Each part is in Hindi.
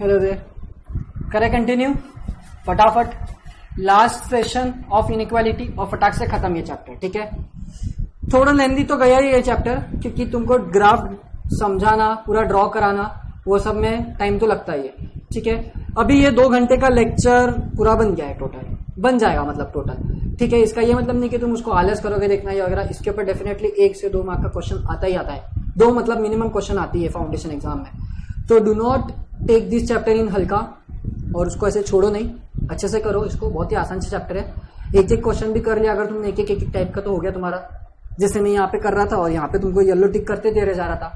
करें कंटिन्यू फटाफट। लास्ट सेशन ऑफ इनइक्वालिटी और फटाक से खत्म ये चैप्टर, ठीक है। थोड़ा लेंदी तो गया ही ये चैप्टर, क्योंकि तुमको ग्राफ समझाना, पूरा ड्रॉ कराना, वो सब में टाइम तो लगता ही है, ठीक है। अभी ये 2 घंटे का लेक्चर पूरा बन गया है, टोटल बन जाएगा मतलब टोटल, ठीक है। इसका ये मतलब नहीं कि तुम उसको आलस करोगे देखना या वगैरह, इसके ऊपर डेफिनेटली 1 से 2 मार्क का क्वेश्चन आता ही आता है, 2 मतलब मिनिमम क्वेश्चन आती है फाउंडेशन एग्जाम में। तो do not take this chapter in हल्का, और उसको ऐसे छोड़ो नहीं, अच्छे से करो इसको, बहुत ही आसान से चैप्टर है। एक एक क्वेश्चन भी कर लिया अगर तुमने एक एक टाइप का, तो हो गया तुम्हारा। जैसे मैं यहाँ पे कर रहा था और यहाँ पे तुमको येलो टिक करते दे रहे जा रहा था,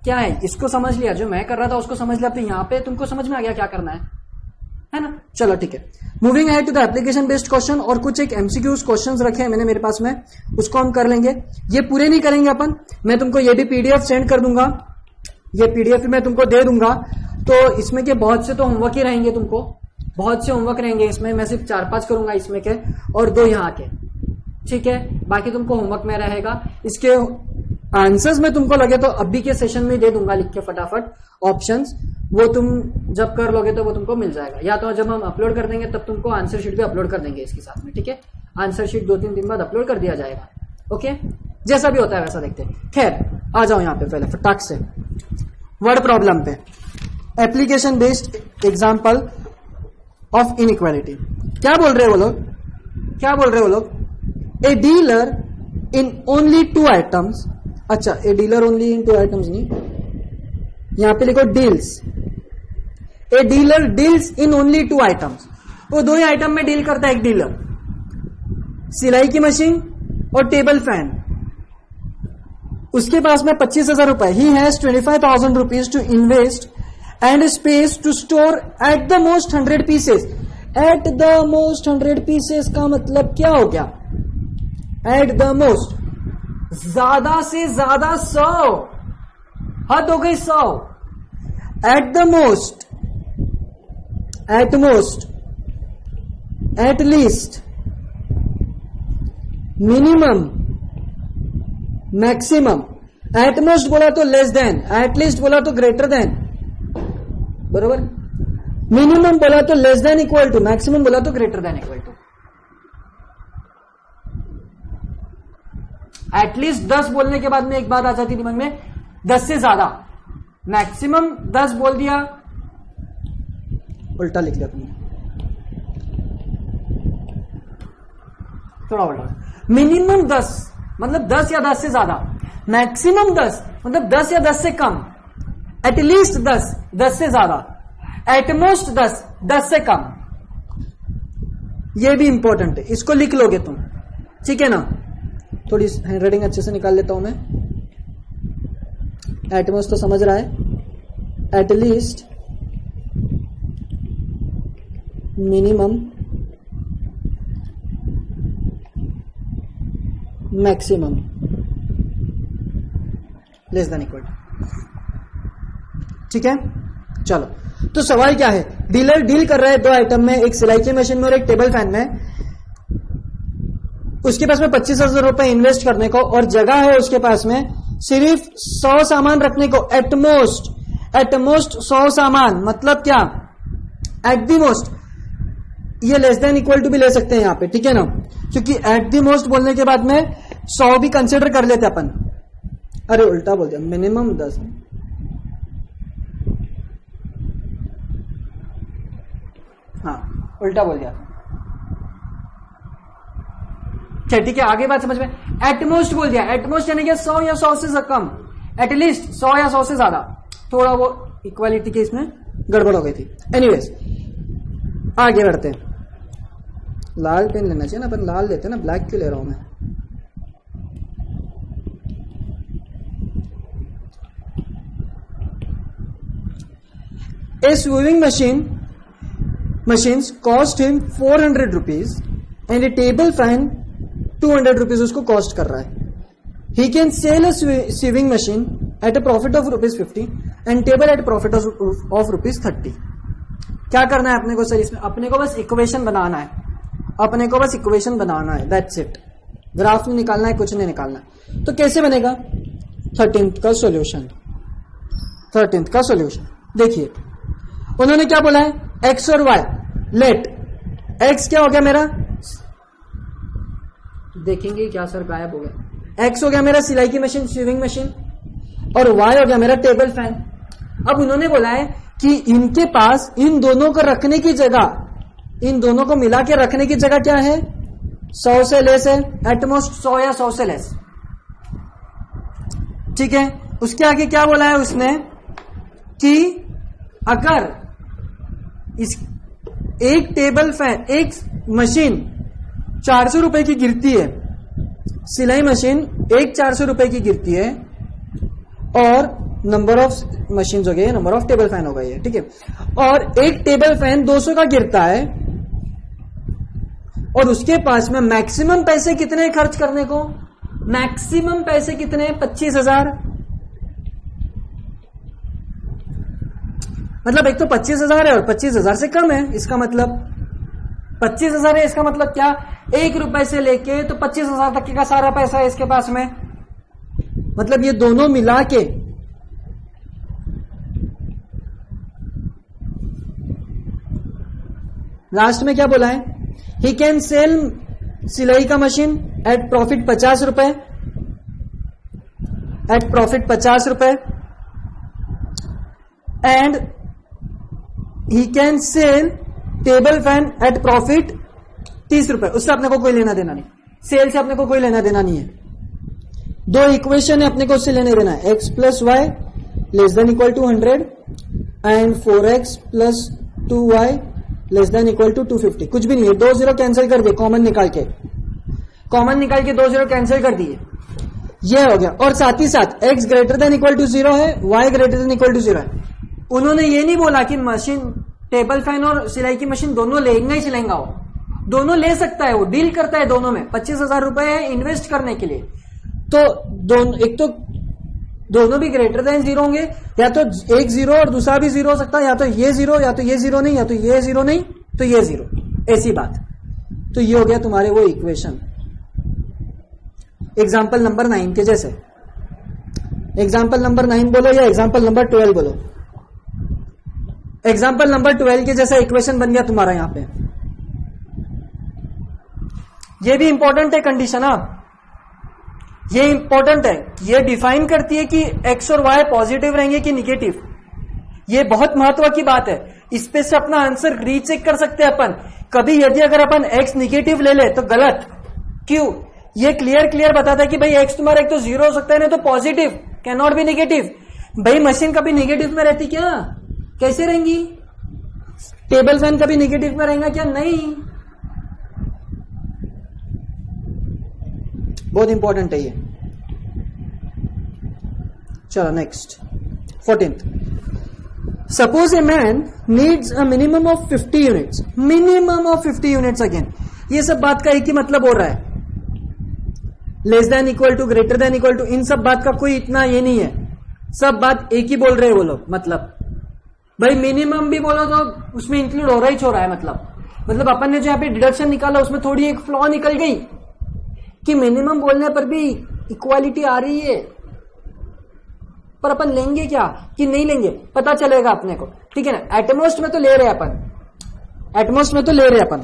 क्या है इसको समझ लिया, जो मैं कर रहा था उसको समझ लिया, तो यहाँ पे तुमको समझ में आ गया क्या करना है ना। चलो ठीक है, moving ahead to the application based question. और कुछ एक एमसीक्यूज क्वेश्चंस रखे हैं मैंने मेरे पास में, उसको हम कर लेंगे। ये पूरे नहीं करेंगे अपन, मैं तुमको ये भी पीडीएफ सेंड कर दूंगा, ये पीडीएफ मैं तुमको दे दूंगा। तो इसमें के बहुत से तो होमवर्क ही रहेंगे, तुमको बहुत से होमवर्क रहेंगे इसमें, मैं सिर्फ 4-5 करूंगा इसमें के, और 2 यहाँ के, ठीक है। बाकी तुमको होमवर्क में रहेगा। इसके आंसर्स में तुमको लगे तो अभी के सेशन में दे दूंगा लिख के फटाफट ऑप्शंस, वो तुम जब कर लोगे तो वो तुमको मिल जाएगा, या तो जब हम अपलोड कर देंगे तब तुमको आंसर शीट भी अपलोड कर देंगे इसके साथ में, ठीक है। आंसर शीट 2-3 दिन बाद अपलोड कर दिया जाएगा, ओके। जैसा भी होता है वैसा देखते हैं। खैर आ जाओ यहाँ पे पहले फटाक से वर्ड प्रॉब्लम पे, application based example of inequality. क्या बोल रहे हैं वो लोग, a dealer in only 2 items. अच्छा, a dealer only in 2 items नहीं, यहां पे लिखो deals. A dealer deals in only 2 items. वो 2 ही आइटम में डील करता है एक डीलर, सिलाई की मशीन और टेबल फैन। उसके पास में 25,000 रुपए, he has 25,000 rupees to invest and space to store at the most 100 pieces. At the most 100 pieces का मतलब क्या हो गया, एट द मोस्ट ज्यादा से ज्यादा 100, हद हो गई 100। Eight the most, at most, at least, minimum, maximum. At most बोला तो लेस देन, एट लीस्ट बोला तो ग्रेटर देन, बरोबर। मिनिमम बोला तो less than equal to, maximum बोला तो greater than equal to. At least 10 बोलने के बाद में एक बात आ जाती दिमाग में, 10 से ज्यादा। मैक्सिमम 10 बोल दिया, उल्टा लिख लिया तुमने, थोड़ा उल्टा। मिनिमम 10 मतलब 10 या 10 से ज्यादा, मैक्सिमम 10 मतलब 10 या 10 से कम, एटलीस्ट 10 10 से ज्यादा, एटमोस्ट 10 10 से कम। ये भी इंपॉर्टेंट है, इसको लिख लोगे तुम, ठीक है ना। थोड़ी हैंडराइटिंग अच्छे से निकाल लेता हूं मैं। एटमोस्ट तो समझ रहा है, at least, minimum, maximum, less than equal, ठीक है। चलो, तो सवाल क्या है, डीलर डील कर रहा है 2 आइटम में, एक सिलाई की मशीन में और एक टेबल फैन में। उसके पास में 25,000 रुपए इन्वेस्ट करने को, और जगह है उसके पास में सिर्फ 100 सामान रखने को। एटमोस्ट, एटमोस्ट 100 सामान मतलब क्या, एट द मोस्ट। ये लेस देन इक्वल टू भी ले सकते हैं यहां पे, ठीक है ना, क्योंकि एट द मोस्ट बोलने के बाद में 100 भी कंसिडर कर लेते अपन। अरे उल्टा बोल दिया, मिनिमम 10, हाँ उल्टा बोल दिया, ठीक है। आगे बात समझ में, एटमोस्ट बोल दिया, एटमोस्ट यानी कि 100 या 100 से कम, एटलीस्ट 100 या 100 से ज्यादा। थोड़ा वो इक्वालिटी के इसमें गड़बड़ हो गई थी। एनीवेज आगे बढ़ते हैं। लाल पेन लेना चाहिए ना, अपन लाल लेते हैं ना, ब्लैक क्यों ले रहा हूं मैं। A sewing machines cost him 400 rupees and a table fan 200 rupees उसको कॉस्ट कर रहा है। He can sell a sewing machine at a profit of rupees 50 and table at profit of rupees 30। क्या करना है अपने को सर इसमें, अपने को बस इक्वेशन बनाना है, अपने को बस इक्वेशन बनाना है, दैट्स इट। ग्राफ नहीं निकालना है, कुछ नहीं निकालना है। तो कैसे बनेगा 13th का सॉल्यूशन। 13th का सॉल्यूशन देखिए, उन्होंने क्या बोला है, एक्स और वाई, लेट एक्स क्या हो गया मेरा, देखेंगे क्या सर गायब हो गया, एक्स हो गया मेरा सिलाई की मशीन, सीविंग मशीन, और वाई हो गया मेरा टेबल फैन। अब उन्होंने बोला है कि इनके पास इन दोनों को रखने की जगह, इन दोनों को मिला के रखने की जगह क्या है, 100 से लेस है, एटमोस्ट 100 या 100 से लेस, ठीक है। उसके आगे क्या बोला है उसने कि अगर इस एक टेबल फैन, एक मशीन 400 रुपए की गिरती है, सिलाई मशीन एक 400 रुपए की गिरती है, और नंबर ऑफ मशीन हो गए, नंबर ऑफ टेबल फैन हो गई है, ठीक है, और एक टेबल फैन 200 का गिरता है, और उसके पास में मैक्सिमम पैसे कितने खर्च करने को, मैक्सिमम पैसे कितने, 25,000, मतलब एक तो 25,000 है और 25,000 से कम है, इसका मतलब 25,000 है, इसका मतलब क्या, 1 रुपए से लेके तो 25,000 तक का सारा पैसा है इसके पास में, मतलब ये दोनों मिला के लास्ट में क्या बोला है, ही कैन सेल सिलाई का मशीन एट प्रॉफिट 50 रुपए, एट प्रॉफिट 50 रुपए, and he can sell table fan at profit 30 रुपए। उससे अपने को कोई लेना देना नहीं, सेल से अपने को कोई लेना देना नहीं है। दो इक्वेशन है अपने को उससे लेने देना है, x plus y less than equal to 100 and 4x plus 2y less than equal to 250। कुछ भी नहीं है, 2 0 कैंसिल कर दिए, कॉमन निकाल के 2 0 कैंसिल कर दिए, ये हो गया। और साथ ही साथ x greater than equal to 0 है, y greater than equal to 0 है। उन्होंने ये नहीं बोला कि मशीन टेबल फैन और सिलाई की मशीन दोनों लेंगे ही सिलाएंगा, वो दोनों ले सकता है, वो डील करता है दोनों में। 25,000 रुपए है इन्वेस्ट करने के लिए, तो दोनों, एक तो दोनों भी ग्रेटर देन 0 होंगे, या तो एक 0 और दूसरा भी 0 हो सकता है, या तो ये 0 या तो ये 0 नहीं, या तो ये 0 नहीं तो ये 0, ऐसी बात। तो ये हो गया तुम्हारे वो इक्वेशन एग्जाम्पल नंबर 9 के जैसे। एग्जाम्पल नंबर 9 बोलो या एग्जाम्पल नंबर 12 बोलो, एग्जाम्पल नंबर 12 के जैसा इक्वेशन बन गया तुम्हारा यहां पे। ये भी इंपॉर्टेंट है कंडीशन, आप ये इंपॉर्टेंट है, ये डिफाइन करती है कि एक्स और वाई पॉजिटिव रहेंगे कि निगेटिव। ये बहुत महत्व की बात है, इस पे से अपना आंसर रीचेक कर सकते हैं अपन। कभी यदि अगर अपन एक्स निगेटिव ले ले तो गलत, क्यों, ये क्लियर बताता है कि भाई एक्स तुम्हारा एक तो 0 हो सकता है, नहीं तो positive, can not be negative. भाई मशीन कभी निगेटिव में रहती क्या, कैसे रहेंगी, टेबल फैन कभी निगेटिव में रहेगा क्या, नहीं। बहुत इंपॉर्टेंट है ये। चलो next 14th। Suppose a man needs a minimum of 50 units, minimum of 50 units. Again ये सब बात का एक ही मतलब हो रहा है, less than equal to, greater than equal to, इन सब बात का कोई इतना ये नहीं है, सब बात एक ही बोल रहे हैं वो लोग। मतलब भाई मिनिमम भी बोलो तो उसमें इंक्लूड हो रहा है, मतलब अपन ने जो यहाँ पे डिडक्शन निकाला उसमें थोड़ी एक फ्लॉ निकल गई कि मिनिमम बोलने पर भी इक्वालिटी आ रही है, पर अपन लेंगे क्या कि नहीं लेंगे पता चलेगा अपने को, ठीक है ना। एटमोस्ट में तो ले रहे अपन, एटमोस्ट में तो ले रहे अपन।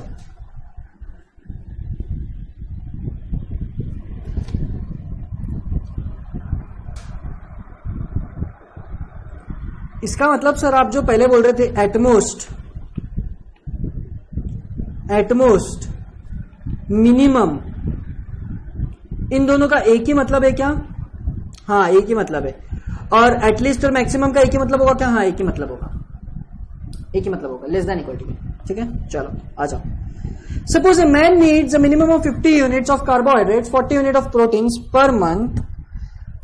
इसका मतलब सर आप जो पहले बोल रहे थे एटमोस्ट मिनिमम, इन दोनों का एक ही मतलब है क्या, हाँ एक ही मतलब है। और एटलीस्ट और मैक्सिमम का एक ही मतलब होगा क्या, हाँ एक ही मतलब होगा, एक ही मतलब होगा, लेस देन इक्वल टू, ठीक है। चलो आ जाओ। Suppose a man needs a minimum of 50 units of carbohydrates, 40 unit of proteins per month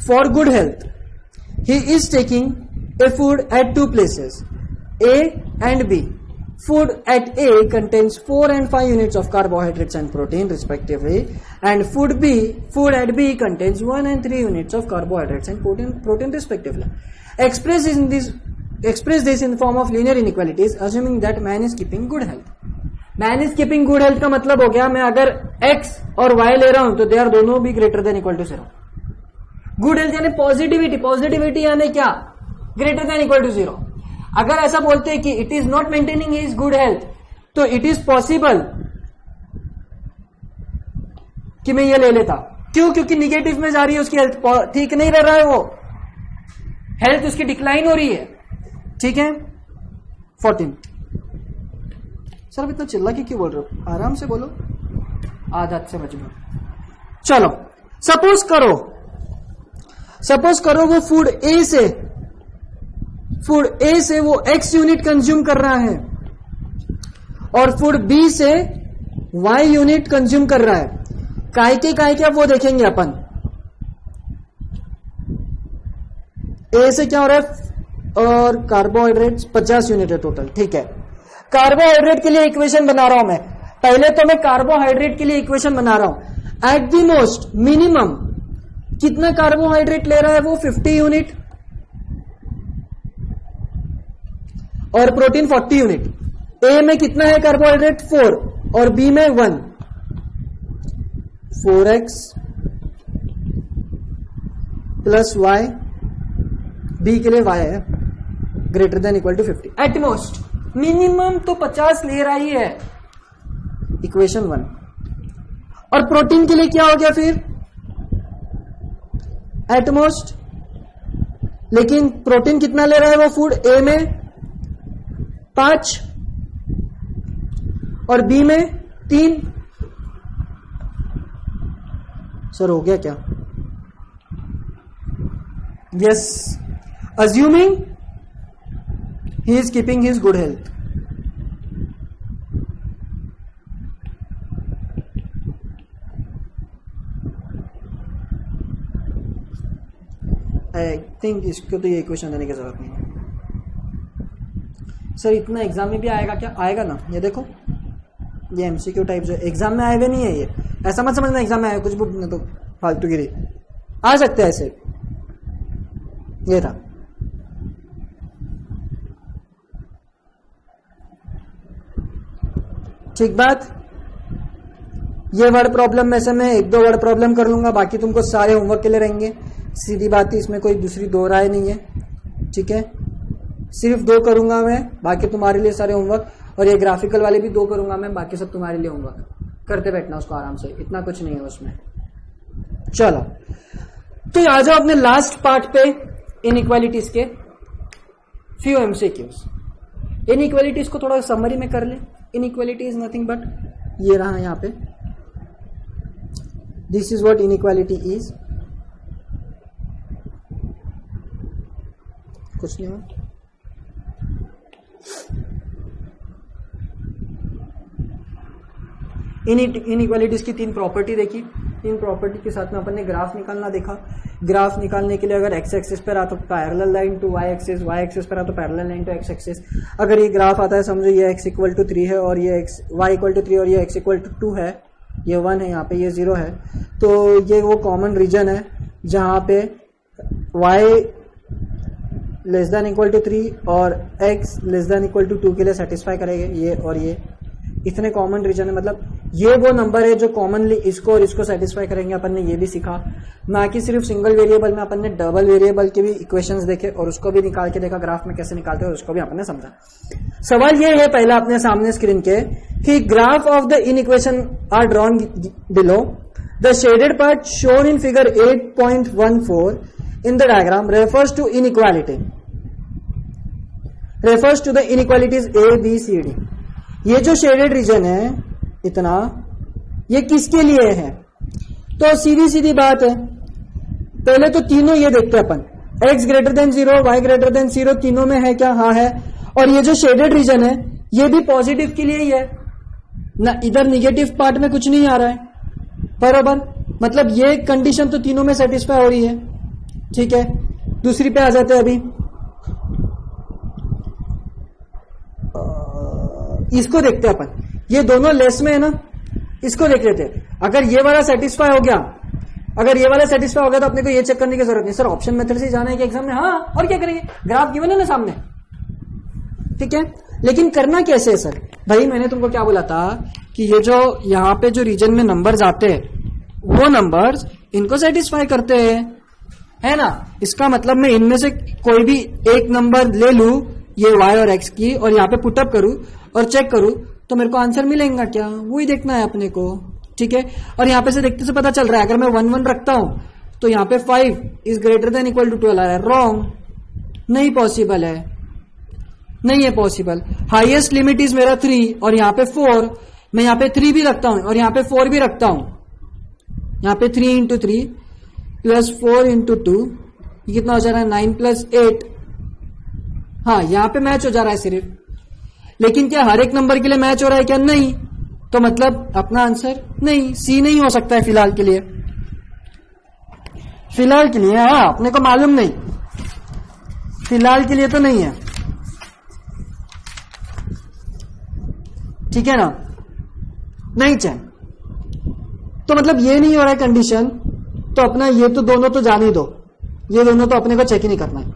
for good health. He is taking a food at 2 places, A and B. Food at A contains 4 and 5 units of carbohydrates and protein respectively, and food at B contains 1 and 3 units of carbohydrates and protein respectively. Express this in form of linear inequalities, assuming that man is keeping good health. Man is keeping good health का मतलब हो गया, मैं अगर X और Y ले रहा हूं तो they are दोनों भी greater than equal to 0. Good health यानी पॉजिटिविटी यानी क्या, ग्रेटर देन इक्वल टू 0। अगर ऐसा बोलते हैं कि it is not maintaining his good health, तो इट इज पॉसिबल कि मैं ये ले लेता। क्यों? क्योंकि निगेटिव में जा रही है उसकी हेल्थ, ठीक नहीं रह रहा है, वो हेल्थ उसकी डिक्लाइन हो रही है। ठीक है। 14। सर अब इतना चिल्ला के क्यों बोल रहे हो? आराम से बोलो, आदत से मजबूर। चलो सपोज करो वो फूड ए से वो x यूनिट कंज्यूम कर रहा है और फूड बी से y यूनिट कंज्यूम कर रहा है। काय के अब वो देखेंगे अपन। ए से क्या हो रहा है, और कार्बोहाइड्रेट 50 यूनिट है टोटल। ठीक है, कार्बोहाइड्रेट के लिए इक्वेशन बना रहा हूं मैं। पहले तो मैं कार्बोहाइड्रेट के लिए इक्वेशन बना रहा हूं। एट द मोस्ट मिनिमम कितना कार्बोहाइड्रेट ले रहा है वो 50 यूनिट और प्रोटीन 40 यूनिट। ए में कितना है कार्बोहाइड्रेट 4 और बी में 1। 4x प्लस y, बी के लिए y है greater than equal to 50। At most minimum तो 50 ले रहा ही है, इक्वेशन 1। और प्रोटीन के लिए क्या हो गया फिर, एट मोस्ट, लेकिन प्रोटीन कितना ले रहा है वो फूड, ए में 5 और बी में 3। सर हो गया क्या? Yes, assuming he is keeping his good health. I think इसको तो ये इक्वेशन देने की जरूरत नहीं है। सर इतना एग्जाम में भी आएगा क्या? आएगा ना, ये देखो, ये एमसीक्यू टाइप जो एग्जाम में आए हुए नहीं है, ये ऐसा मत समझना एग्जाम में आए कुछ भी तो फालतूगिरी आ सकते हैं ऐसे। ये था। ठीक बात। ये वर्ड प्रॉब्लम में से मैं 1-2 वर्ड प्रॉब्लम कर लूंगा, बाकी तुमको सारे होमवर्क के लिए रहेंगे। सीधी बात है, इसमें कोई दूसरी दो राय नहीं है। ठीक है, सिर्फ 2 करूंगा मैं, बाकी तुम्हारे लिए सारे होमवर्क। और ये ग्राफिकल वाले भी 2 करूंगा मैं, बाकी सब तुम्हारे लिए होमवर्क। करते बैठना उसको आराम से, इतना कुछ नहीं है उसमें। चलो तो आ जाओ अपने लास्ट पार्ट पे, इनइक्वालिटीज के फ्यू एमसीक्यूज। इनइक्वालिटीज को थोड़ा समरी में कर ले। इनइक्वालिटी इज नथिंग बट, ये रहा यहां पे, this is what inequality is. कुछ नहीं हो। इनइक्वालिटीज की 3 प्रॉपर्टी देखी। इन प्रॉपर्टी के साथ में अपन ने ग्राफ निकालना देखा। ग्राफ निकालने के लिए अगर एक्स एक्सिस पर आ तो parallel line to y axis, y axis पर आ तो parallel line to x axis. अगर ये ग्राफ आता है, समझो ये x इक्वल टू 3 है और ये y इक्वल टू 3 और ये x इक्वल टू 2 है, ये 1 है यहाँ पे, ये 0 है, तो ये वो कॉमन रीजन है जहां पे y less than equal to 3 और x less than equal to 2 के लिए सेटिस्फाई करेंगे। ये और ये इतने कॉमन रीजन है, मतलब ये वो नंबर है जो कॉमनली इसको और इसको सेटिस्फाई करेंगे। अपन ने ये भी सीखा, ना कि सिर्फ सिंगल वेरिएबल में, अपन ने डबल वेरिएबल के भी इक्वेशंस देखे और उसको भी निकाल के देखा ग्राफ में कैसे निकालते हैं, और उसको भी अपन ने समझा। सवाल ये है पहला अपने सामने स्क्रीन के कि graph of the inequation are drawn below. The shaded part shown in figure 8.14 in the diagram refers to inequality, refers to the inequalities A B C D. ये जो शेडेड रीजन है इतना, ये किसके लिए है? तो सीधी सीधी बात है, पहले तो तीनों ये देखते हैं अपन, x greater then 0, y greater then 0, तीनों में है क्या? हाँ है। और ये जो शेडेड रीजन है ये भी पॉजिटिव के लिए ही है ना, इधर निगेटिव पार्ट में कुछ नहीं आ रहा है, बराबर। मतलब ये कंडीशन तो तीनों में सेटिस्फाई हो रही है। ठीक है, दूसरी पे आ जाते हैं अभी। इसको देखते हैं अपन, ये दोनों लेस में है ना, इसको देख लेते हैं। अगर ये वाला सेटिस्फाई हो गया, अगर ये वाला सेटिस्फाई हो गया तो अपने को ये चेक करने की जरूरत नहीं, सर ऑप्शन मेथड से जाना है कि एग्जाम में, हाँ और क्या करेंगे, ग्राफ गिवन है ना सामने। ठीक है, लेकिन करना कैसे है सर? भाई मैंने तुमको क्या बोला था कि ये जो यहाँ पे जो रीजन में नंबर्स आते हैं वो नंबर्स इनको सेटिस्फाई करते हैं, है ना। इसका मतलब मैं इनमें से कोई भी एक नंबर ले लूं, ये y और x की और यहाँ पे पुटअप करूं और चेक करूं तो मेरे को आंसर मिलेगा क्या, वही देखना है अपने को, ठीक है। और यहाँ पे से देखते से पता चल रहा है अगर मैं 1 1 रखता हूं तो यहाँ पे 5 is greater than equal to 12 आ रहा है, रॉन्ग, नहीं पॉसिबल है, नहीं है पॉसिबल। हाईएस्ट लिमिट इज मेरा 3 और यहाँ पे 4, मैं यहाँ पे 3 भी रखता हूं और यहाँ पे 4 भी रखता हूं, यहाँ पे 3 इंटू 3 प्लस 4 इंटू 2 ये कितना हो जा रहा है 9 प्लस 8। हाँ यहाँ पे मैच हो जा रहा है सिर्फ, लेकिन क्या हर एक नंबर के लिए मैच हो रहा है क्या, नहीं, तो मतलब अपना आंसर नहीं, सी नहीं हो सकता है फिलहाल के लिए, फिलहाल के लिए। हाँ अपने को मालूम नहीं, फिलहाल के लिए तो नहीं है, ठीक है ना, नहीं चाहिए। तो मतलब ये नहीं हो रहा है कंडीशन, तो अपना ये तो दोनों तो जाने ही दो, ये दोनों तो अपने को चेक ही नहीं करना है,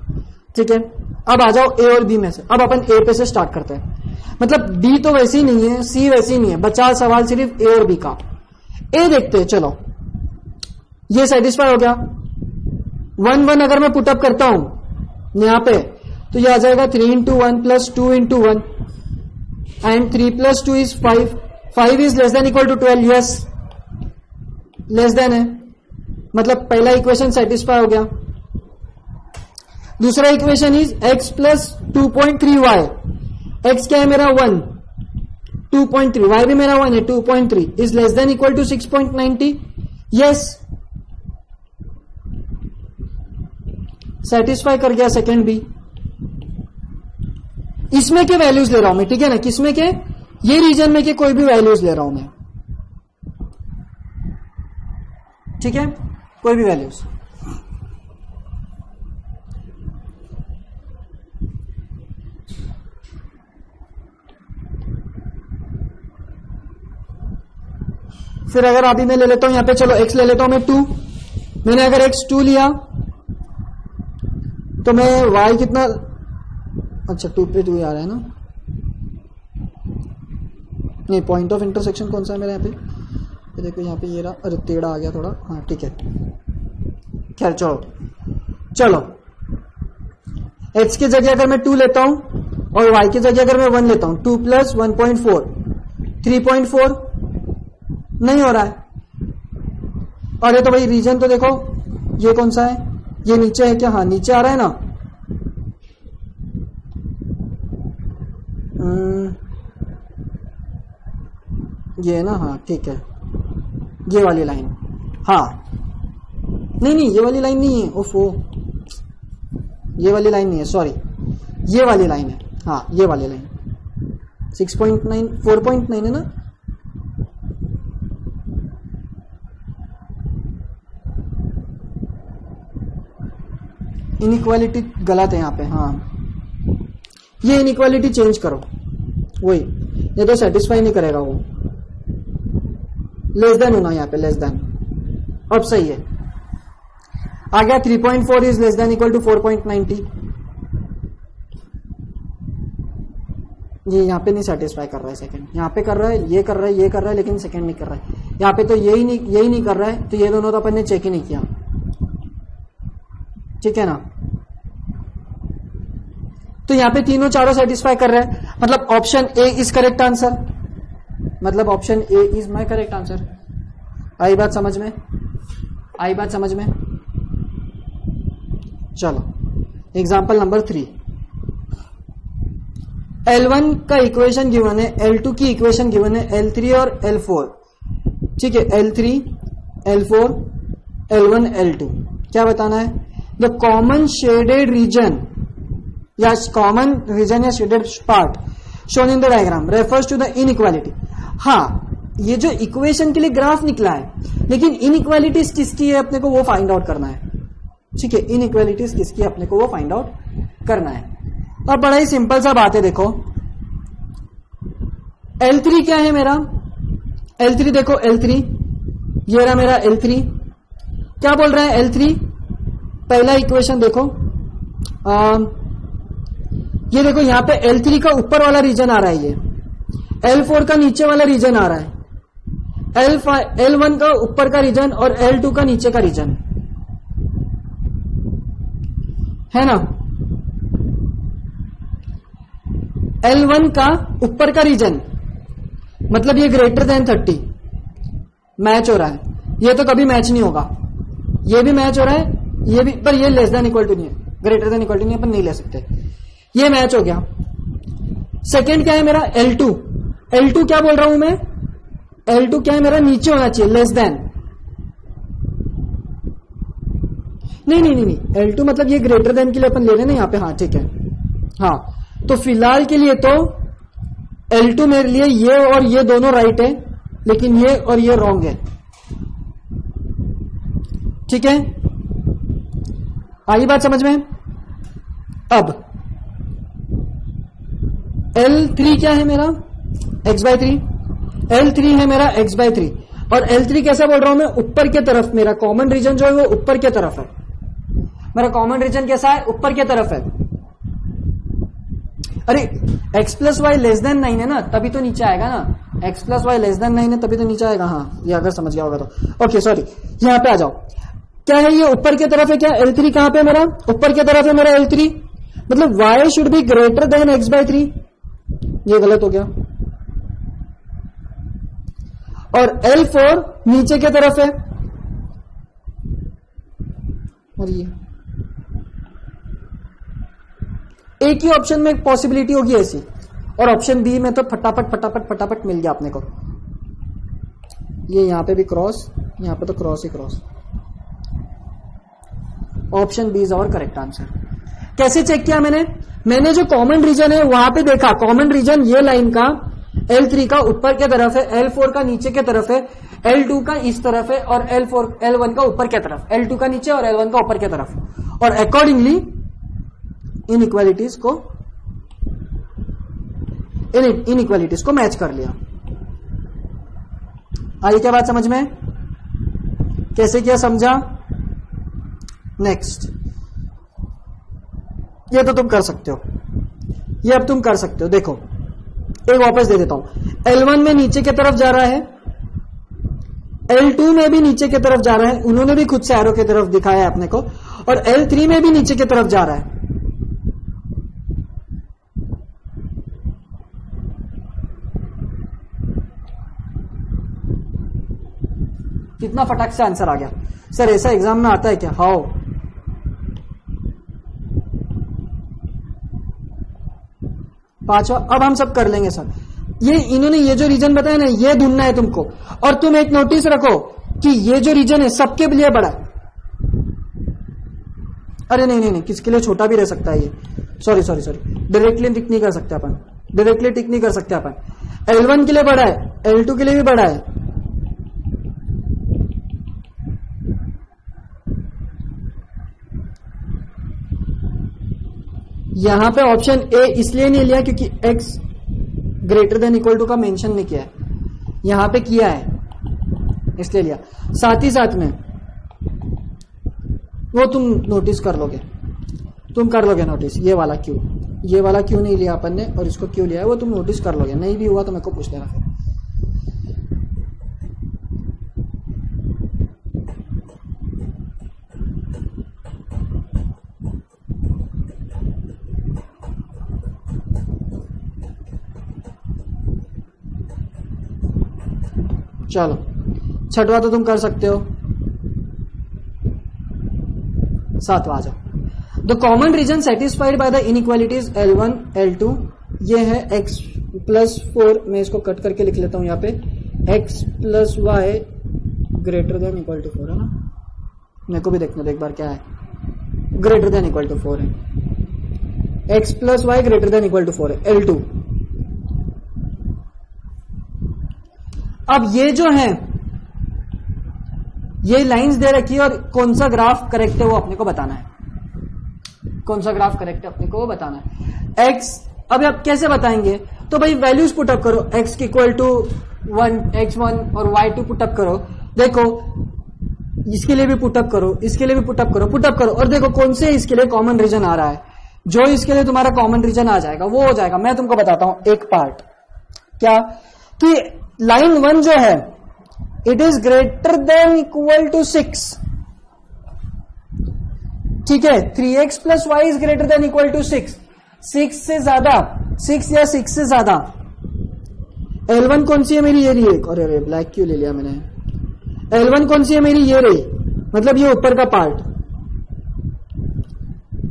ठीक है। अब आ जाओ ए और बी में से, अब अपन ए पे से स्टार्ट करते हैं। मतलब बी तो वैसे ही नहीं है, सी वैसे ही नहीं है, बचा सवाल सिर्फ ए और बी का। ए देखते हैं, चलो ये सेटिस्फाई हो गया। 1 1 अगर मैं पुटअप करता हूं यहां पे तो ये आ जाएगा 3 into 1 plus 2 into 1 and 3 plus 2 is 5, 5 is less than equal to 12, yes less than है, मतलब पहला इक्वेशन सेटिस्फाई हो गया। दूसरा equation is x plus 2.3y, x क्या है मेरा 1, 2.3, y भी मेरा 1 है 2.3 is less than equal to 6.90, yes satisfy कर गया सेकेंड बी। इसमें के वैल्यूज ले रहा हूं मैं, ठीक है ना, किसमें के, ये रीजन में के कोई भी वैल्यूज ले रहा हूं मैं, ठीक है, कोई भी वैल्यूज। फिर अगर अभी मैं ले लेता हूं यहां पे, चलो x ले लेता हूं मैं 2, मैंने अगर x 2 लिया तो मैं y कितना, अच्छा 2 पे 2 आ रहा है ना, नहीं पॉइंट ऑफ इंटरसेक्शन कौन सा है मेरे यहाँ पे, देखो यहाँ पे ये रहा, अरे टेढ़ा आ गया थोड़ा, हाँ ठीक है, खैर चलो x की जगह अगर मैं 2 लेता हूं और y की जगह अगर मैं 1 लेता हूं, 2 प्लस 1.4 3.4 नहीं हो रहा है। अरे तो भाई रीजन तो देखो ये कौन सा है, ये नीचे है क्या, हाँ नीचे आ रहा है ना, ये है ना, हाँ ठीक है, ये वाली लाइन, हाँ नहीं ये वाली लाइन नहीं है, ओफो ये वाली लाइन नहीं है, सॉरी ये वाली लाइन है, हाँ ये वाली लाइन 6.9 4.9 है ना, इनइक्वालिटी गलत है यहाँ पे, हाँ ये इनइक्वालिटी चेंज करो, वही, ये तो सेटिस्फाई नहीं करेगा वो, लेस देन होना यहाँ पे, लेस देन, अब सही है, आ गया 3.4 is less than equal to 4.90, ये यहाँ पे नहीं सेटिस्फाई कर रहा है सेकंड, यहाँ पे कर रहा है, ये कर रहा है, ये कर रहा है, लेकिन सेकंड नहीं कर रहा है, यहाँ पे तो यही नहीं कर रहा है, तो ये दोनों तो अपन ने चेक ही नहीं किया, ठीक है ना। तो यहां पे तीनों चारों सेटिस्फाई कर रहे हैं, मतलब option a is correct answer, मतलब option a is my correct answer. आई बात समझ में, आई बात समझ में। चलो एग्जांपल नंबर 3, L1 का इक्वेशन गिवन है, L2 की इक्वेशन गिवन है, L3 और L4, ठीक है, L3 L4 L1 L2, क्या बताना है, द कॉमन शेडेड रीजन या कॉमन रीजन या shaded part shown in the diagram refers to the inequality. हाँ ये जो इक्वेशन के लिए ग्राफ निकला है, लेकिन इनइक्वालिटीज किसकी है अपने को वो फाइंड आउट करना है, ठीक है, इनइक्वालिटीज किसकी है अपने को वो फाइंड आउट करना है। अब बड़ा ही सिंपल सा बात है, देखो L3 क्या है मेरा, L3 देखो, L3 ये रहा मेरा L3, क्या बोल रहा है L3, पहला इक्वेशन देखो, ये देखो यहां पे L3 का ऊपर वाला रीजन आ रहा है, ये L4 का नीचे वाला रीजन आ रहा है, L1 का ऊपर का रीजन और L2 का नीचे का रीजन है ना। L1 का ऊपर का रीजन, मतलब ये ग्रेटर देन 30 मैच हो रहा है, ये तो कभी मैच नहीं होगा, ये भी मैच हो रहा है, ये भी, पर ये लेस देन इक्वल टू नहीं है, ग्रेटर देन इक्वल टू नहीं है, पर नहीं ले सकते, ये मैच हो गया। सेकेंड क्या है मेरा L2, L2 क्या बोल रहा हूं मैं, L2 क्या है मेरा, नीचे होना चाहिए, लेस देन, नहीं, L2 मतलब ये ग्रेटर देन के लिए अपन ले रहे हैं ना यहाँ पे, हाँ ठीक है, हाँ तो फिलहाल के लिए तो L2 मेरे लिए ये और ये दोनों राइट है, लेकिन ये और ये रॉन्ग है, ठीक है, आई बात समझ में। अब L3 क्या है मेरा, x/3, L3 है मेरा x/3, और L3 कैसा बोल रहा हूं मैं, ऊपर के तरफ, मेरा कॉमन रीजन जो है वो ऊपर के तरफ है, मेरा कॉमन रीजन कैसा है, ऊपर के तरफ है। अरे x plus y less than 9 है ना, तभी तो नीचे आएगा ना, x plus y less than 9 है तभी तो नीचे आएगा, हाँ ये अगर समझ गया होगा तो। ओके सॉरी, यहां पे आ जाओ, क्या है ये ऊपर की तरफ है, क्या L3 कहां पे मेरा, ऊपर की तरफ है मेरा L3, मतलब y should be greater than x/3, ये गलत हो गया। और L4 नीचे की तरफ है, और ये एक ही ऑप्शन में पॉसिबिलिटी होगी ऐसी, और ऑप्शन बी में तो फटाफट मिल गया अपने को, ये यहां पे भी क्रॉस, यहां पे तो क्रॉस ही cross, option B is our correct answer. कैसे चेक किया मैंने जो कॉमन रीजन है वहां पे देखा, कॉमन रीजन ये लाइन का L3 का ऊपर के तरफ है, L4 का नीचे के तरफ है, L2 का इस तरफ है, और L1 का ऊपर के तरफ, L2 का नीचे और L1 का ऊपर के तरफ, और अकॉर्डिंगली इनइक्वालिटीज को मैच कर लिया। आई क्या बात समझ में, कैसे किया समझा। नेक्स्ट, ये तो तुम कर सकते हो, ये अब तुम कर सकते हो, देखो एक वापस दे देता हूं, L1 में नीचे की तरफ जा रहा है, L2 में भी नीचे की तरफ जा रहा है, उन्होंने भी खुद से एरो की तरफ दिखाया है अपने को, और L3 में भी नीचे की तरफ जा रहा है। कितना फटाक से आंसर आ गया। सर ऐसा एग्जाम में आता है क्या, हाउ, पांचवा अब हम सब कर लेंगे सर। ये इन्होंने ये जो रीजन बताया ना, ये ढूंढना है तुमको, और तुम एक नोटिस रखो कि ये जो रीजन है सबके लिए बड़ा है, अरे नहीं, किसके लिए छोटा भी रह सकता है ये, सॉरी डायरेक्टली टिक नहीं कर सकते अपन, डायरेक्टली टिक नहीं कर सकते अपन, L1 के लिए बड़ा है, L2 के लिए भी बड़ा है, यहां पे ऑप्शन ए इसलिए नहीं लिया क्योंकि x greater than equal to का मेंशन नहीं किया है, यहां पे किया है इसलिए लिया। साथ ही साथ में वो तुम नोटिस कर लोगे, तुम कर लोगे नोटिस, ये वाला क्यों नहीं लिया अपन ने, और इसको क्यों लिया है वो तुम नोटिस कर लोगे, नहीं भी हुआ तो मेरे को पूछ लेना फिर। चलो छठवा तो तुम कर सकते हो, सातवां आ जाओ। The common region satisfied by the inequalities L1 L2, ये है x प्लस 4, मैं इसको कट करके लिख लेता हूं यहाँ पे, x plus y greater than equal to 4 है ना, मेरे को भी देखने दो एक बार क्या है, ग्रेटर देन इक्वल टू 4 है, x plus y greater than equal to 4 है L2। अब ये जो है ये लाइंस दे रखी है, और कौन सा ग्राफ करेक्ट है वो अपने को बताना है, कौन सा ग्राफ करेक्ट है अपने को वो बताना है। x अब आप कैसे बताएंगे, तो भाई वैल्यूज पुटअप करो, x इक्वल टू 1 x1 और y2 पुटअप करो, देखो इसके लिए भी पुटअप करो, इसके लिए भी पुटअप करो, और देखो कौन से इसके लिए कॉमन रीजन आ रहा है, जो इसके लिए तुम्हारा कॉमन रीजन आ जाएगा वो हो जाएगा। मैं तुमको बताता हूं एक पार्ट, क्या कि लाइन 1 जो है it is greater than equal to 6, ठीक है, 3x plus y is greater than equal to 6, 6 से ज्यादा 6 या 6 से ज्यादा। L1 कौन सी है मेरी, ये रही एक, अरे ब्लैक क्यों ले लिया मैंने। L1 कौन सी है मेरी, ये रही, मतलब ये ऊपर का पार्ट।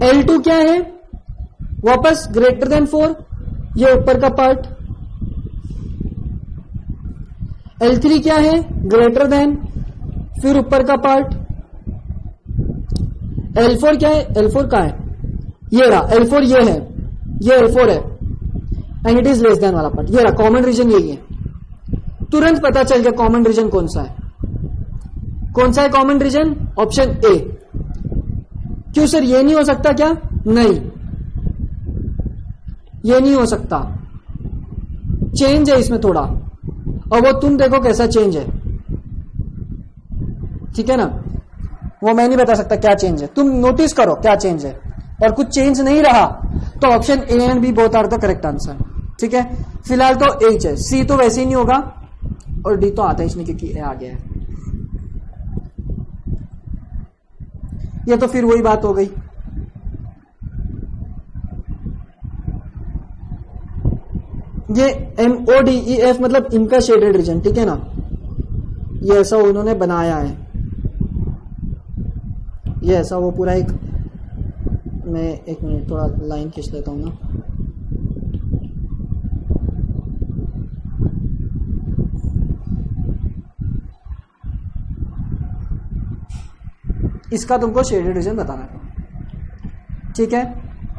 L2 क्या है, वापस ग्रेटर देन 4, ये ऊपर का पार्ट। L3 क्या है, ग्रेटर देन, फिर ऊपर का पार्ट। L4 क्या है, L4 कहां है, ये रहा L4, ये है, ये L4 है, and it is less then वाला पार्ट, ये रहा कॉमन रीजन यही है। तुरंत पता चल गया कॉमन रीजन कौन सा है। कौन सा है कॉमन रीजन, ऑप्शन ए। क्यों सर ये नहीं हो सकता क्या, नहीं ये नहीं हो सकता, चेंज है इसमें थोड़ा, और वो तुम देखो कैसा चेंज है, ठीक है ना, वो मैं नहीं बता सकता क्या चेंज है, तुम नोटिस करो क्या चेंज है, और कुछ चेंज नहीं रहा तो option A and B both are the correct answer, ठीक है। फिलहाल तो एच है, सी तो वैसे ही नहीं होगा, और डी तो आता ही नहीं क्योंकि ए आ गया है। ये तो फिर वही बात हो गई, ये MODEF मतलब इनका शेडेड रीजन, ठीक है ना, ये ऐसा उन्होंने बनाया है, ये ऐसा वो पूरा एक, मैं एक मिनट थोड़ा लाइन खींच लेता हूं ना, इसका तुमको शेडेड रीजन बताना है, ठीक है,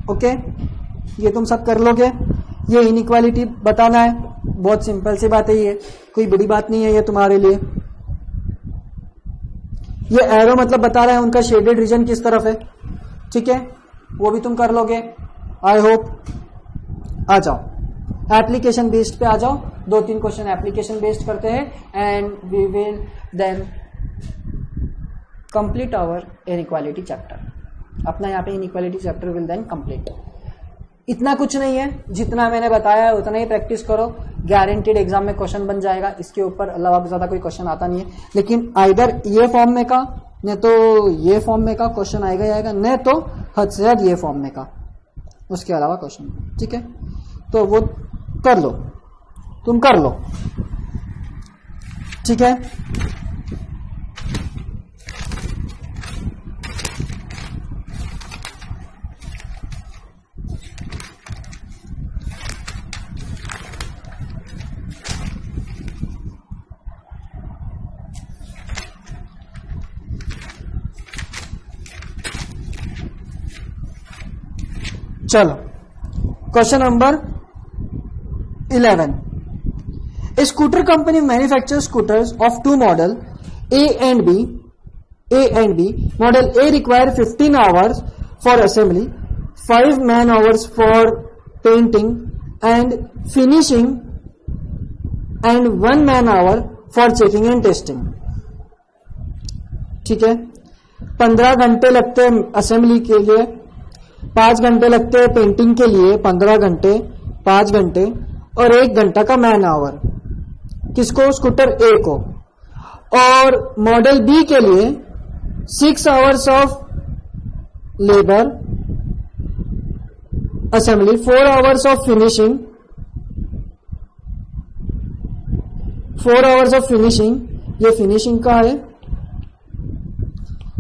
ओके, ये तुम सब कर लोगे। ये इनइक्वालिटी बताना है, बहुत सिंपल सी बात है, ये कोई बड़ी बात नहीं है ये तुम्हारे लिए। ये एरो मतलब बता रहा है उनका शेडेड रीजन किस तरफ है, ठीक है, वो भी तुम कर लोगे आई होप। आ जाओ एप्लीकेशन बेस्ड पे आ जाओ, 2-3 क्वेश्चन एप्लीकेशन बेस्ड करते हैं and we will then complete our inequality chapter. अपना यहाँ पे inequality chapter will then complete. इतना कुछ नहीं है, जितना मैंने बताया है उतना ही प्रैक्टिस करो, गारंटीड एग्जाम में क्वेश्चन बन जाएगा, इसके ऊपर अलावा ज्यादा कोई क्वेश्चन आता नहीं है। लेकिन आइदर ये फॉर्म में का, नहीं तो ये फॉर्म में का क्वेश्चन आएगा ही आएगा, नहीं तो हद से हद ये फॉर्म में का, उसके अलावा क्वेश्चन, ठीक है। तो वो कर लो, तुम कर लो, ठीक है। चलो question number 11। A scooter company manufactures scooters of 2 model A and B. Model A require 15 hours for assembly, 5 man hours for painting and finishing, and 1 man hour for checking and testing. ठीक है, 15 घंटे लगते हैं असेंबली के लिए, 5 घंटे लगते हैं पेंटिंग के लिए, 15 घंटे, 5 घंटे और 1 घंटा का मैन आवर, किसको, स्कूटर ए को। और मॉडल बी के लिए 6 hours of labour assembly, 4 hours of finishing, 4 hours of finishing, ये फिनिशिंग का है।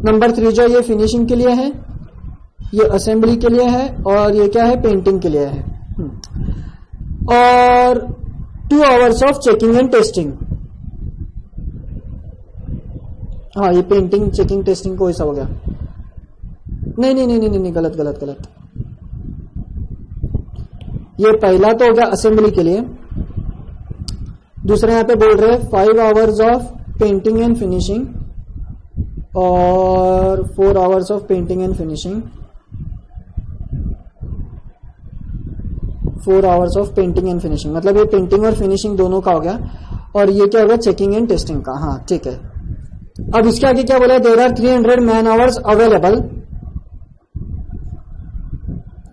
नंबर 3 जो ये फिनिशिंग के लिए है, ये असेंबली के लिए है, और ये क्या है, पेंटिंग के लिए है। और 2 hours of checking and testing, हाँ ये पेंटिंग चेकिंग टेस्टिंग को ऐसा हो गया, नहीं गलत। ये पहला तो हो गया असेंबली के लिए, दूसरा यहां पे बोल रहे हैं 5 hours of painting and finishing और 4 hours of painting and finishing, 4 hours of painting and finishing, मतलब ये पेंटिंग और फिनिशिंग दोनों का हो गया। और ये क्या होगा, चेकिंग एंड टेस्टिंग का, हाँ ठीक है। अब इसके आगे क्या बोला, there are 300 man hours available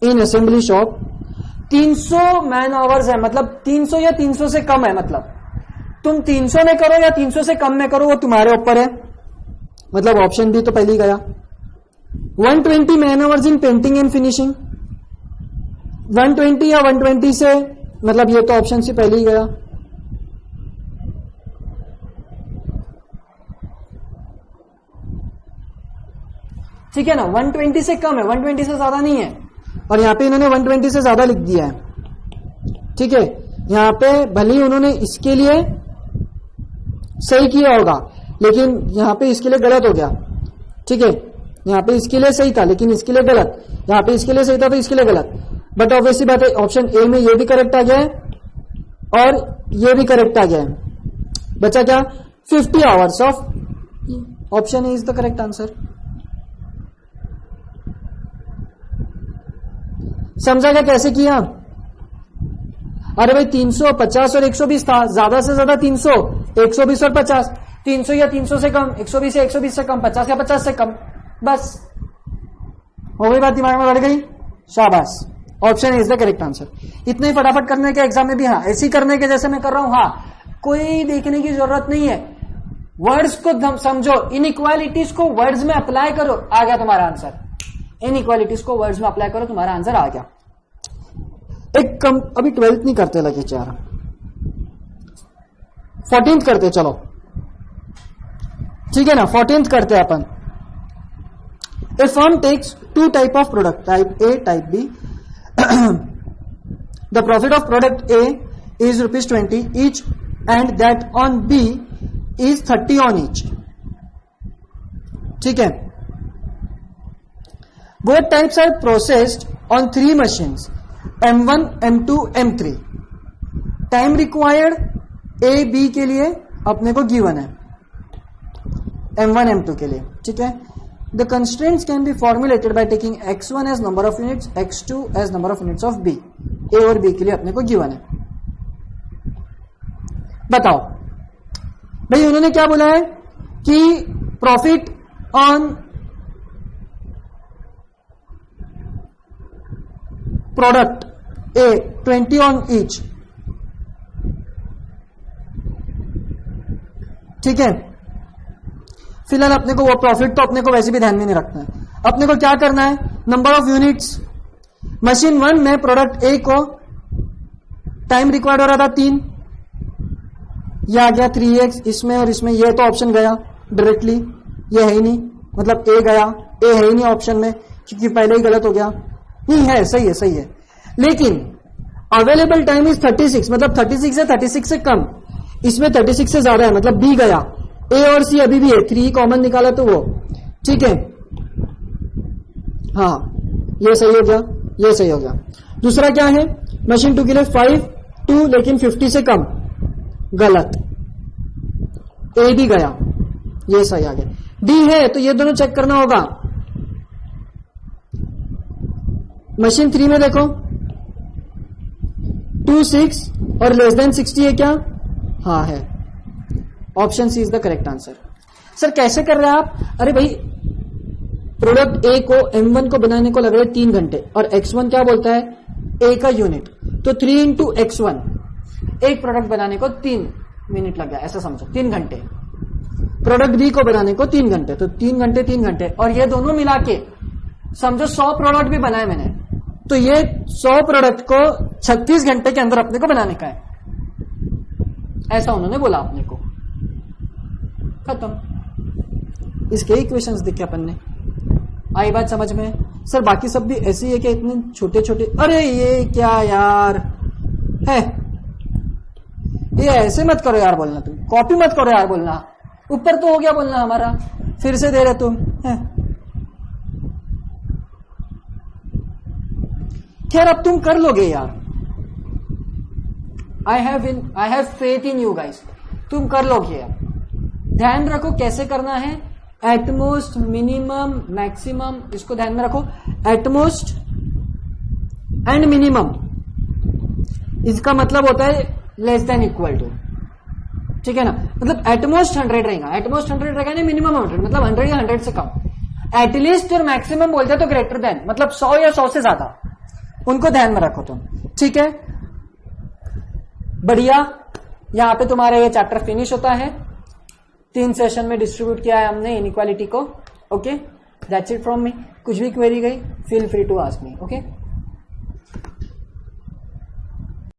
in assembly shop. 300 man hours है, मतलब 300 या 300 से कम है, मतलब तुम 300 में करो या 300 से कम में करो वो तुम्हारे ऊपर है, मतलब ऑप्शन बी तो पहले ही गया। 120 man hours in painting and finishing, 120 या 120 से, मतलब ये तो ऑप्शन से पहले ही गया। ठीक है ना, 120 से कम है, 120 से ज्यादा नहीं है, और यहां पे इन्होंने 120 से ज्यादा लिख दिया है। ठीक है, यहां पे भले ही उन्होंने इसके लिए सही किया होगा, लेकिन यहां पे इसके लिए गलत हो गया। ठीक है, यहां पे इसके लिए सही था लेकिन इसके लिए गलत, यहां पे इसके लिए सही था तो इसके लिए गलत। बट ऑब्वियसली बात है, ऑप्शन ए में ये भी करेक्ट आ गया है और ये भी करेक्ट आ गया है। बचा क्या? 50 hours of, option a is the correct answer. समझा क्या कैसे किया? अरे भाई 350 और 120 था, ज्यादा से ज्यादा 300, 120 और 50, 300 या 300 से कम, 120 या 120 से कम, 50 या 50 से कम, बस हो गई बात, दिमाग में बैठ गई, शाबाश। Option is the correct answer. इतने ही फटाफट करने के एग्जाम में भी, हाँ ऐसे ही करने के जैसे मैं कर रहा हूं, हाँ कोई देखने की जरूरत नहीं है, वर्ड्स को समझो, इनइक्वालिटीज को वर्ड्स में अप्लाई करो, आ गया तुम्हारा आंसर। इनइक्वालिटीज को वर्ड्स में अप्लाई करो, तुम्हारा आंसर आ गया। एक कम, अभी 12th नहीं करते लगे चार, 14th करते, चलो ठीक है ना, 14th करते हैं अपन। A firm takes two type of product, type A, type B. The profit of product A is ₹20 each, and that on B is 30 on each. ठीक है, both types are processed on 3 machines, M1, M2, M3. Time required A, B के लिए अपने को गिवन है, M1, M2 के लिए। ठीक है, the constraints can be formulated by taking x1 as number of units, x2 as number of units of B. A और B के लिए अपने को गिवन है। बताओ भाई, उन्होंने क्या बोला है कि profit on product A 20 on each. ठीक है, फिलहाल अपने को वो प्रॉफिट तो अपने को वैसे भी ध्यान में नहीं रखना है, अपने को क्या करना है, नंबर ऑफ यूनिट्स। मशीन 1 में प्रोडक्ट ए को टाइम रिक्वायर्ड हो रहा था 3, यह आ गया 3x, इसमें और इसमें, ये तो ऑप्शन गया डायरेक्टली, ये है ही नहीं, मतलब ए गया, ए है ही नहीं ऑप्शन में क्योंकि पहले ही गलत हो गया। नहीं है, सही है, सही है, लेकिन अवेलेबल टाइम इज 36, मतलब 36 है, 36 से कम, इसमें 36 से ज्यादा है, मतलब बी गया। ए और सी अभी भी है, 3 कॉमन निकाला तो वो, ठीक है, हाँ ये सही हो गया, ये सही हो गया। दूसरा क्या है, मशीन 2 के लिए 5, 2 लेकिन 50 से कम, गलत, ए भी गया, ये सही आ गया। डी है तो ये दोनों चेक करना होगा। मशीन 3 में देखो 2, 6 और लेस देन 60 है क्या? हाँ है, option C is the correct answer. Sir कैसे कर रहे हैं आप? अरे भाई प्रोडक्ट ए को M1 को बनाने को लग रहे 3 घंटे, और X1 क्या बोलता है, ए का यूनिट, तो 3 into X1, एक प्रोडक्ट बनाने को 3 मिनट लग गया, ऐसा समझो 3 घंटे। प्रोडक्ट बी को बनाने को 3 घंटे, तो 3 घंटे 3 घंटे, और ये दोनों मिला के समझो 100 प्रोडक्ट भी बनाए मैंने, तो ये 100 प्रोडक्ट को 36 घंटे के अंदर अपने को बनाने का है, ऐसा उन्होंने बोला अपने को। खत्म, इसके इक्वेशंस दिखे अपन ने, आई बात समझ में? सर बाकी सब भी ऐसे ही है कि इतने छोटे छोटे, अरे ये क्या यार है, ये ऐसे मत करो यार बोलना, तुम कॉपी मत करो यार बोलना, ऊपर तो हो गया बोलना हमारा, फिर से दे रहे तुम है। खैर अब तुम कर लोगे यार, I have faith in you guys, तुम कर लोगे यार। ध्यान रखो कैसे करना है, एटमोस्ट, मिनिमम, मैक्सिमम, इसको ध्यान में रखो, एटमोस्ट एंड मिनिमम, इसका मतलब होता है लेस देन इक्वल टू, ठीक है ना, मतलब एटमोस्ट 100 रहेगा, एटमोस्ट 100 रहेगा नहीं, मिनिमम 100, मतलब 100 या 100 से कम। एटलीस्ट और मैक्सिमम बोलते हैं तो ग्रेटर देन, मतलब 100 या 100 से ज्यादा, उनको ध्यान में रखो तुम, ठीक है। बढ़िया, यहां पे तुम्हारा ये चैप्टर फिनिश होता है। 3 सेशन में डिस्ट्रीब्यूट किया है हमने इनइक्वालिटी को। Okay, that's it from me. कुछ भी क्वेरी गई, feel free to ask me. Okay.